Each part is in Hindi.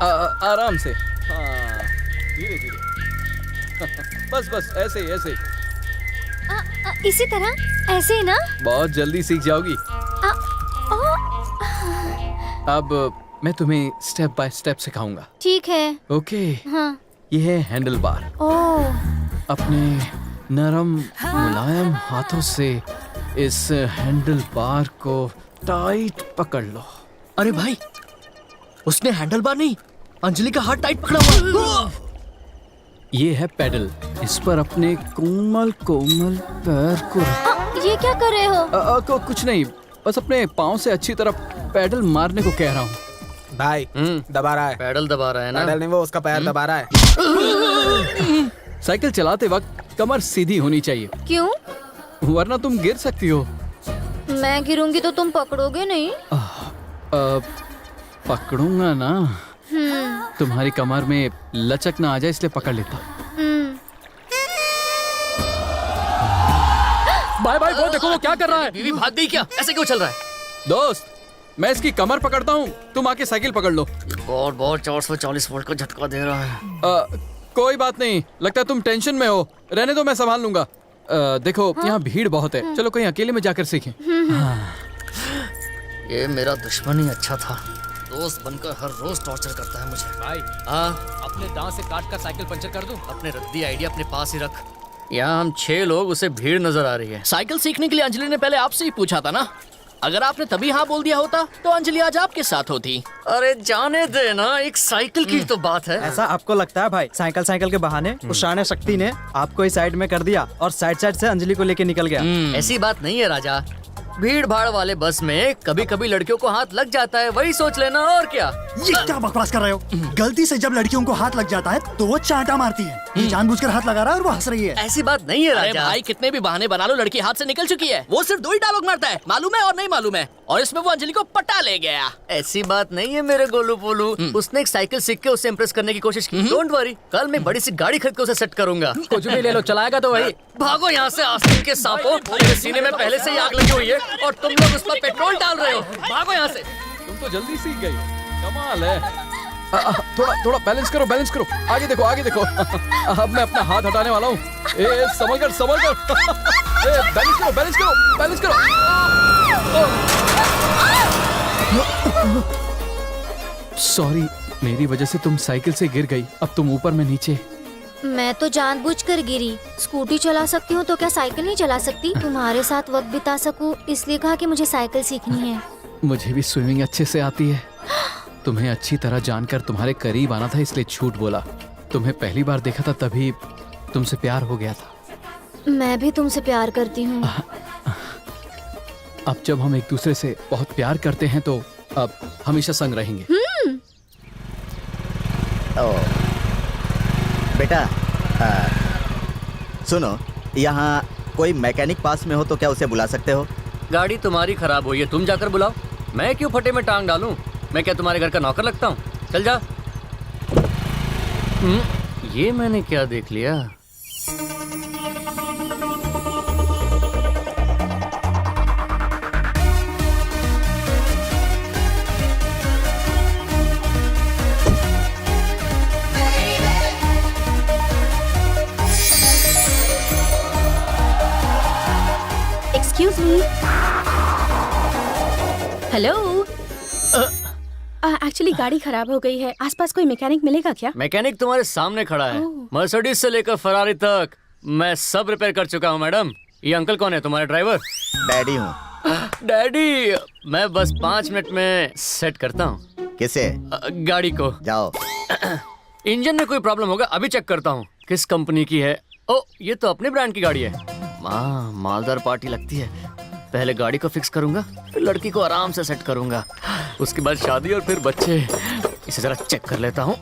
आराम से। हाँ, धीरे धीरे। बस बस ऐसे ही ऐसे ही। इसी तरह ऐसे ही ना? बहुत जल्दी सीख जाओगी। अब मैं तुम्हें स्टेप बाय स्टेप सिखाऊंगा। ठीक है। ओके। हाँ। ये है हैंडल बार। ओह। अपने नरम मुलायम हाथों से इस हैंडल बार को टाइट पकड़ लो। अरे भाई, उसने हैंडल बार नहीं, अंजलि का हाथ टाइट पकड़ा हुआ। ये है पेडल। इस पर अपने कोमल कोमल पैर को ये क्या कर रहे हो? कुछ नहीं, बस अपने पाँव से अच्छी तरह पेडल मारने को कह रहा हूँ। भाई दबा रहा है। पैडल दबा रहा है ना? पैडल नहीं, वो उसका पैर दबा रहा है। साइकिल चलाते वक्त कमर सीधी होनी चाहिए, क्यों? वरना तुम गिर सकती हो। मैं गिरूंगी तो तुम पकड़ोगे नहीं? पकड़ूंगा ना। तुम्हारी कमर में लचक ना आ जाए इसलिए पकड़ लेता। भाई भाई, वो देखो वो क्या कर रहा है। बीवी भाग गई क्या? ऐसे क्यों चल रहा है? दोस्त, मैं इसकी कमर पकड़ता हूँ, तुम आके साइकिल पकड़ लो। बहुत बहुत 440 वोल्ट का झटका दे रहा है। कोई बात नहीं, लगता है तुम टेंशन में हो। रहने दो, मैं संभाल लूंगा। देखो यहाँ भीड़ बहुत है, चलो कहीं अकेले में जाकर सीखें। ये मेरा दुश्मन ही अच्छा था, दोस्त बनकर हर रोज टॉर्चर करता है मुझे। भाई, हाँ, अपने दांत से काट कर साइकिल पंचर कर दूं? अपने रद्दी आइडिया अपने पास ही रख। यहाँ हम 6 लोग, उसे भीड़ नजर आ रही है। साइकिल सीखने के लिए अंजलि ने पहले आपसे ही पूछा था ना। अगर आपने तभी हाँ बोल दिया होता तो अंजलि आज आपके साथ होती। अरे जाने दे ना, एक साइकिल की तो बात है। ऐसा आपको लगता है भाई? साइकिल के बहाने उस शाने शक्ति ने आपको ही साइड में कर दिया और साइड से अंजलि को लेके निकल गया। ऐसी बात नहीं है राजा, भीड़ भाड़ वाले बस में कभी कभी लड़कियों को हाथ लग जाता है, वही सोच लेना। और क्या? ये क्या बकवास कर रहे हो? गलती से जब लड़कियों को हाथ लग जाता है तो वो चांटा मारती है। ये जानबूझकर हाथ लगा रहा है और वो हंस रही है। ऐसी बात नहीं है अरे राजा। भाई, कितने भी बहाने बना लो, लड़की हाथ से निकल चुकी है। वो सिर्फ 2 ही डायलॉग मारता है, मालूम है और नहीं मालूम है, और इसमें वो अंजलि को पटा ले गया। ऐसी बात नहीं है मेरे गोलू पोलू। उसने एक साइकिल सीख के उसे इम्प्रेस करने की कोशिश की। डोंट वरी, कल मैं बड़ी सी गाड़ी खरीद के उसे सेट करूंगा। कुछ भी ले लो, चलाएगा तो वही। भागो यहाँ से आस्तीन के सांपों, मेरे सीने में पहले से ही आग लगी हुई है और तुम लोग उस पर पेट्रोल डाल रहे हो। भागो यहाँ से। तुम तो जल्दी सीख गई, कमाल है। थोड़ा बैलेंस करो, बैलेंस करो। आगे देखो, आगे देखो। अब मैं अपना हाथ हटाने वाला हूँ। संभल कर, संभल कर। बैलेंस करो, बैलेंस करो, बैलेंस करो। सॉरी, मेरी वजह से तुम साइकिल से गिर गई। अब तुम ऊपर, मैं नीचे। मैं तो जानबूझकर गिरी। स्कूटी चला सकती हूँ तो क्या साइकिल नहीं चला सकती? तुम्हारे साथ वक्त बिता सकूं इसलिए कहा कि मुझे साइकिल सीखनी है। मुझे भी स्विमिंग अच्छे से आती है। तुम्हें अच्छी तरह जानकर तुम्हारे करीब आना था इसलिए झूठ बोला। तुम्हें पहली बार देखा था तभी तुमसे प्यार हो गया था। मैं भी तुमसे प्यार करती हूँ। अब जब हम एक दूसरे से बहुत प्यार करते हैं तो अब हमेशा संग रहेंगे। बेटा, सुनो, यहाँ कोई मैकेनिक पास में हो तो क्या उसे बुला सकते हो? गाड़ी तुम्हारी खराब हुई है, तुम जाकर बुलाओ। मैं क्यों फटे में टांग डालूं? मैं क्या तुम्हारे घर का नौकर लगता हूँ? चल जा। ये मैंने क्या देख लिया? Excuse me. हेलो। एक्चुअली गाड़ी खराब हो गई है, आसपास कोई मैकेनिक मिलेगा क्या? मैकेनिक तुम्हारे सामने खड़ा है। मर्सिडीज से लेकर फरारी तक मैं सब रिपेयर कर चुका हूँ मैडम। ये अंकल कौन है? तुम्हारे ड्राइवर? डैडी हूँ। डैडी, मैं बस 5 मिनट में सेट करता हूँ। किसे? गाड़ी को। जाओ। इंजन में कोई प्रॉब्लम होगा, अभी चेक करता हूँ। किस कंपनी की है? ओ, ये तो अपने ब्रांड की गाड़ी है। मालदार पार्टी लगती है। पहले गाड़ी को फिक्स करूंगा, फिर लड़की को आराम से सेट करूंगा, उसके बाद शादी और फिर बच्चे। इसे जरा चेक कर लेता हूँ।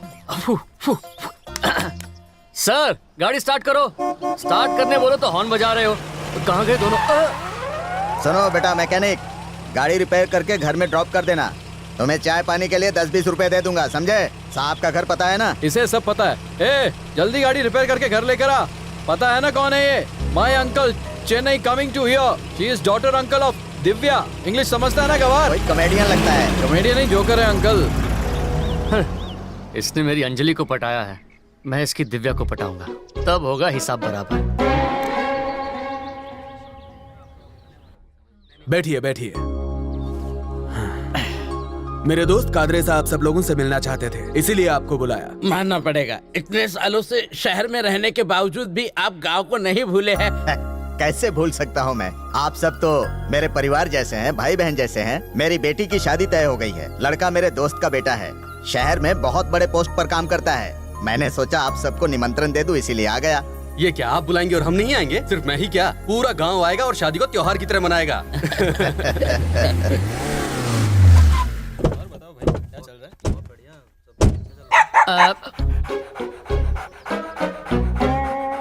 सर, गाड़ी स्टार्ट करो। स्टार्ट करने बोलो तो हॉर्न बजा रहे हो। तो कहाँ गए दोनों? सुनो बेटा मैकेनिक, गाड़ी रिपेयर करके घर में ड्रॉप कर देना। तुम्हें चाय पानी के लिए 10-20 रुपए दे दूंगा, समझे? साहब का घर पता है ना? इसे सब पता है। जल्दी गाड़ी रिपेयर करके घर लेकर आ। पता है ना कौन है ये? My uncle, Chennai coming to here. She is daughter uncle of Divya. English समझता है ना गवार? कोई कॉमेडियन लगता है। कॉमेडियन नहीं, जोकर है अंकल। इसने मेरी अंजलि को पटाया है, मैं इसकी दिव्या को पटाऊंगा, तब होगा हिसाब बराबर। बैठिए बैठिए। मेरे दोस्त कादरे साहब सब लोगों से मिलना चाहते थे, इसीलिए आपको बुलाया। मानना पड़ेगा, इतने सालों से शहर में रहने के बावजूद भी आप गांव को नहीं भूले हैं। कैसे भूल सकता हूँ मैं? आप सब तो मेरे परिवार जैसे हैं, भाई बहन जैसे हैं। मेरी बेटी की शादी तय हो गई है। लड़का मेरे दोस्त का बेटा है, शहर में बहुत बड़े पोस्ट पर काम करता है। मैंने सोचा आप सबको निमंत्रण दे दूं, इसीलिए आ गया। ये क्या आप बुलाएंगे और हम नहीं आएंगे? सिर्फ मैं ही क्या, पूरा गांव आएगा और शादी को त्योहार की तरह मनाएगा।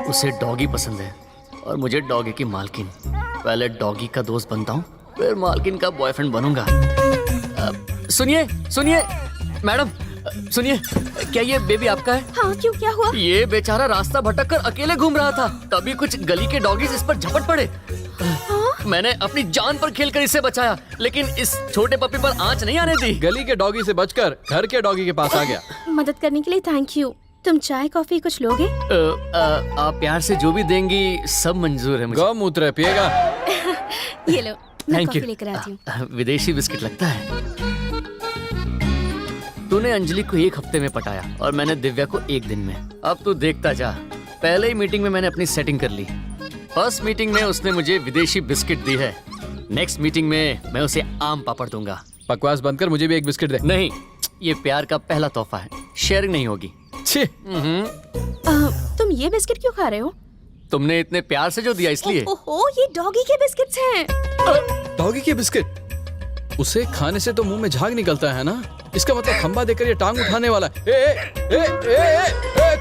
उसे डॉगी पसंद है और मुझे डॉगी की मालकिन। पहले डॉगी का दोस्त बनता हूँ, फिर मालकिन का बॉयफ्रेंड बनूंगा। सुनिए सुनिए मैडम, सुनिए, क्या ये बेबी आपका है? हाँ, क्यों, क्या हुआ? ये बेचारा रास्ता भटक कर अकेले घूम रहा था, तभी कुछ गली के डॉगीज इस पर झपट पड़े। मैंने अपनी जान पर खेलकर इसे बचाया, लेकिन इस छोटे पपी पर आंच नहीं आने दी। गली के डॉगी से बचकर घर के डॉगी के पास आ गया। मदद करने के लिए थैंक यू। तुम चाय कॉफी कुछ लोगे? आप प्यार से जो भी देंगी सब मंजूर है मुझे। गौमूत्र पिएगा? ये लो, मैं थैंक कॉफी यू। लेकर आती हूँ। विदेशी बिस्किट लगता है। तूने अंजलि को 1 हफ्ते में पटाया और मैंने दिव्या को 1 दिन में। अब तू देखता जा, पहले ही मीटिंग में मैंने अपनी सेटिंग कर ली। फर्स्ट मीटिंग में उसने मुझे विदेशी बिस्किट दी है, नेक्स्ट मीटिंग में मैं उसे आम पापड़ दूंगा। बकवास बंद कर, मुझे भी 1 बिस्किट दे। नहीं, ये प्यार का पहला तोहफा है, शेयरिंग नहीं होगी। तुम ये बिस्किट क्यों खा रहे हो? तुमने इतने प्यार से जो दिया इसलिए। ओहो, ये डॉगी के बिस्किट्स हैं। डॉगी के बिस्किट? उसे खाने से तो मुंह में झाग निकलता है ना, इसका मतलब खंबा देकर ये टांग उठाने वाला है।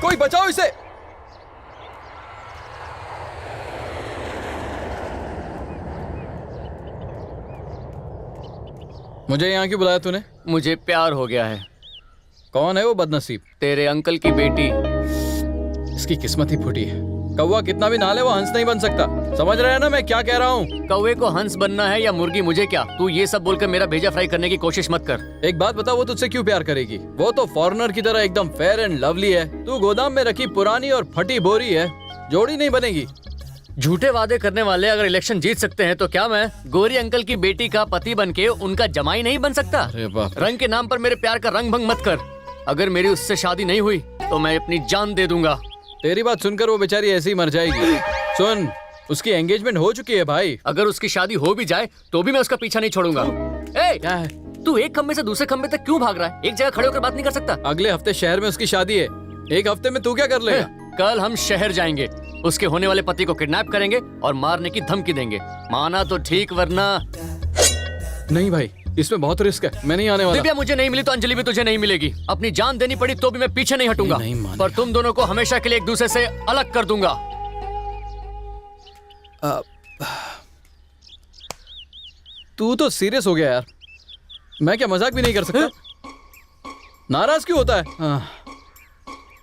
कोई बचाओ इसे। मुझे यहाँ क्यों बुलाया तूने? मुझे प्यार हो गया है। कौन है वो बदनसीब? तेरे अंकल की बेटी। इसकी किस्मत ही फूटी है। कौवा कितना भी नाले वो हंस नहीं बन सकता। समझ रहे हैं ना मैं क्या कह रहा हूँ? कौवे को हंस बनना है या मुर्गी, मुझे क्या। तू ये सब बोलकर मेरा भेजा फ्राई करने की कोशिश मत कर। एक बात बता, वो तुझसे क्यों प्यार करेगी? वो तो फॉरेनर की तरह एकदम फेयर एंड लवली है। तू गोदाम में रखी पुरानी और फटी बोरी है, जोड़ी नहीं बनेगी। झूठे वादे करने वाले अगर इलेक्शन जीत सकते हैं तो क्या मैं गोरी अंकल की बेटी का पति बनके उनका जमाई नहीं बन सकता? अरे बाप। रंग के नाम पर मेरे प्यार का रंग भंग मत कर। अगर मेरी उससे शादी नहीं हुई तो मैं अपनी जान दे दूंगा। तेरी बात सुनकर वो बेचारी ऐसे ही मर जाएगी। सुन, उसकी एंगेजमेंट हो चुकी है भाई। अगर उसकी शादी हो भी जाए तो भी मैं उसका पीछा नहीं छोड़ूंगा। क्या है? तू एक खंबे से दूसरे खंबे तक क्यों भाग रहा है? एक जगह खड़े होकर बात नहीं कर सकता? अगले हफ्ते शहर में उसकी शादी है, 1 हफ्ते में तू क्या कर लेगा? कल हम शहर जाएंगे, उसके होने वाले पति को किडनैप करेंगे और मारने की धमकी देंगे। माना तो ठीक, वरना नहीं भाई, इसमें बहुत रिस्क है, मैं नहीं आने वाला। दिव्या मुझे नहीं मिली तो अंजलि भी तुझे नहीं मिलेगी। अपनी जान देनी पड़ी तो भी मैं पीछे नहीं हटूंगा, पर तुम दोनों को हमेशा के लिए एक दूसरे से अलग कर दूंगा। तू तो सीरियस हो गया यार, मैं क्या मजाक भी नहीं कर सकता? नाराज क्यों होता है?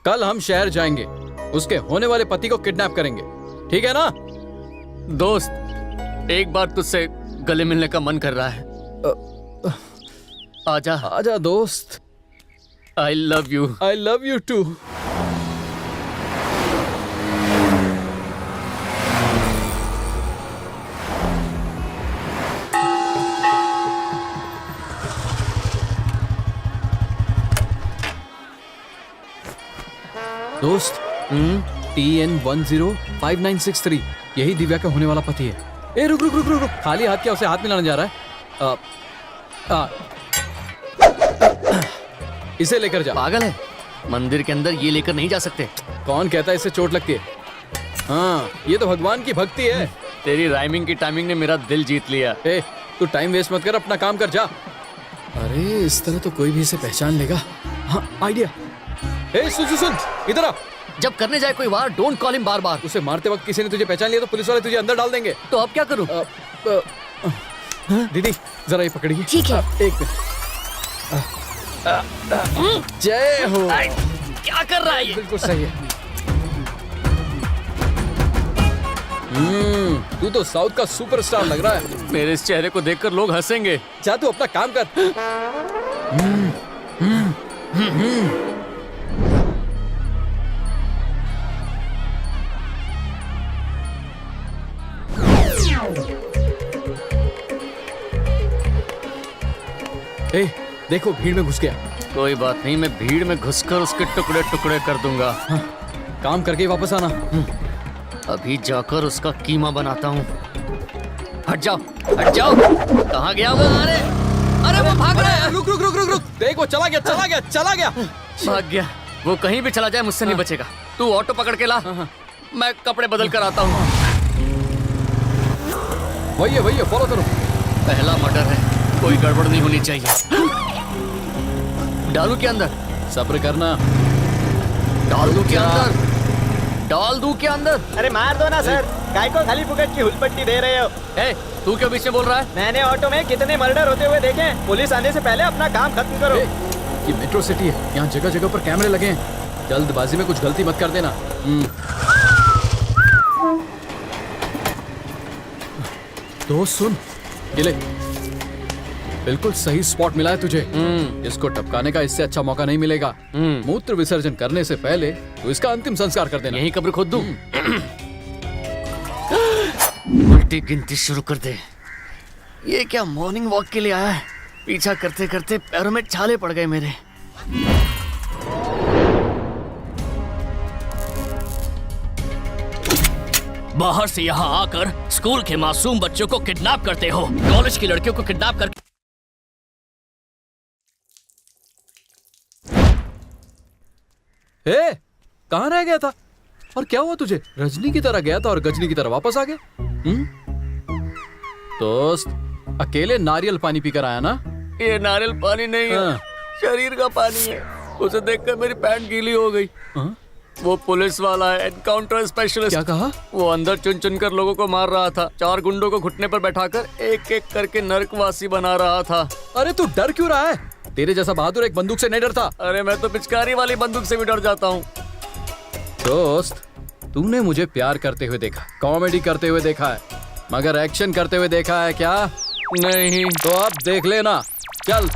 कल हम शहर जाएंगे, उसके होने वाले पति को किडनैप करेंगे, ठीक है ना? दोस्त, एक बार तुझसे गले मिलने का मन कर रहा है। आजा आजा दोस्त। I love you. I love you too. दोस्त, TN105963 यही दिव्या का होने वाला पति है। ए रुक रुक रुक रुक रुक, खाली हाथ क्या उसे हाथ मिलाने जा रहा है? इसे लेकर जा। पागल है, मंदिर के अंदर ये लेकर नहीं जा सकते। कौन कहता है इससे चोट लगती है? हाँ, ये तो भगवान की भक्ति है। तेरी राइमिंग की टाइमिंग ने मेरा दिल जीत लिया। ए, तू टाइम वेस्ट मत कर, अपना काम कर जा। अरे इस तरह तो कोई भी इसे पहचान लेगा। हाँ, आइडिया। ए सुन सुन सुन, इधर आ। जब करने जाए कोई वार, डोंट कॉल हिम बार बार। उसे मारते वक्त किसी ने तुझे पहचान लिया तो पुलिस वाले तुझे अंदर डाल देंगे। तो अब क्या करूं? दीदी जरा ये पकड़िए। ठीक है। एक मिनट। जय हो। क्या कर रहा है ये? बिल्कुल सही है। तू तो साउथ का सुपरस्टार लग रहा है। मेरे इस चेहरे को देखकर लोग हंसेंगे। जा तू अपना काम कर। देखो भीड़ में घुस गया। कोई बात नहीं, मैं भीड़ में घुसकर उसके टुकड़े टुकड़े कर दूंगा। काम करके ही वापस आना। अभी जाकर उसका कीमा बनाता हूँ। हट जाओ, हट जाओ। कहाँ गया वो? अरे वो भाग रहा है। रुक रुक रुक रुक रुक, देख वो चला गया चला गया चला गया। भाग गया। वो कहीं भी चला जाए मुझसे नहीं बचेगा। तू ऑटो पकड़ के ला, मैं कपड़े बदल कर आता हूँ। वही है, फॉलो करो। पहला मर्डर है, कोई गड़बड़ नहीं होनी चाहिए। डालू के अंदर? सब्र करना। डाल दूं के अंदर? डाल दूं के अंदर? अरे मार दो ना सर, काय को खाली फुकट की हुलपट्टी दे रहे हो? ए, तू क्यों बीच में बोल रहा है? मैंने ऑटो में कितने मर्डर होते हुए देखे हैं। पुलिस आने से पहले अपना काम खत्म करो। ये मेट्रो सिटी है, यहाँ जगह जगह पर कैमरे लगे हैं। जल्दबाजी में कुछ गलती मत कर देना। दोस्त सुन, ये ले, बिल्कुल सही स्पॉट मिला है तुझे। इसको टपकाने का इससे अच्छा मौका नहीं मिलेगा। मूत्र विसर्जन करने से पहले तो इसका अंतिम संस्कार कर देना। यही कब्र खोद दूं? उल्टी गिनती शुरू कर दे। ये क्या मॉर्निंग वॉक के लिए आया है? पीछा करते करते पैरों में छाले पड़ गए मेरे। बाहर से यहाँ आकर स्कूल के मासूम बच्चों को किडनैप करते हो, कॉलेज की लड़कियों को किडनैप करके। कहाँ रह गया था और क्या हुआ तुझे? रजनी की तरह गया था और गजनी की तरह वापस आ गया। दोस्त, अकेले नारियल पानी पीकर आया ना? ये नारियल पानी नहीं है, शरीर का पानी है। उसे देखकर मेरी पैंट गीली हो गई। वो पुलिस वाला है, एनकाउंटर स्पेशलिस्ट। क्या कहा? वो अंदर चुन चुन कर लोगों को मार रहा था। 4 गुंडों को घुटने पर बैठाकर एक एक करके नरकवासी बना रहा था। अरे तू डर क्यों रहा है? तेरे जैसा बहादुर एक बंदूक से नहीं डरता। अरे मैं तो पिचकारी वाली बंदूक से भी डर जाता हूँ। दोस्त, तूने मुझे प्यार करते हुए देखा, कॉमेडी करते हुए देखा है, मगर एक्शन करते हुए देखा है क्या? नहीं। तो अब देख लेना। चल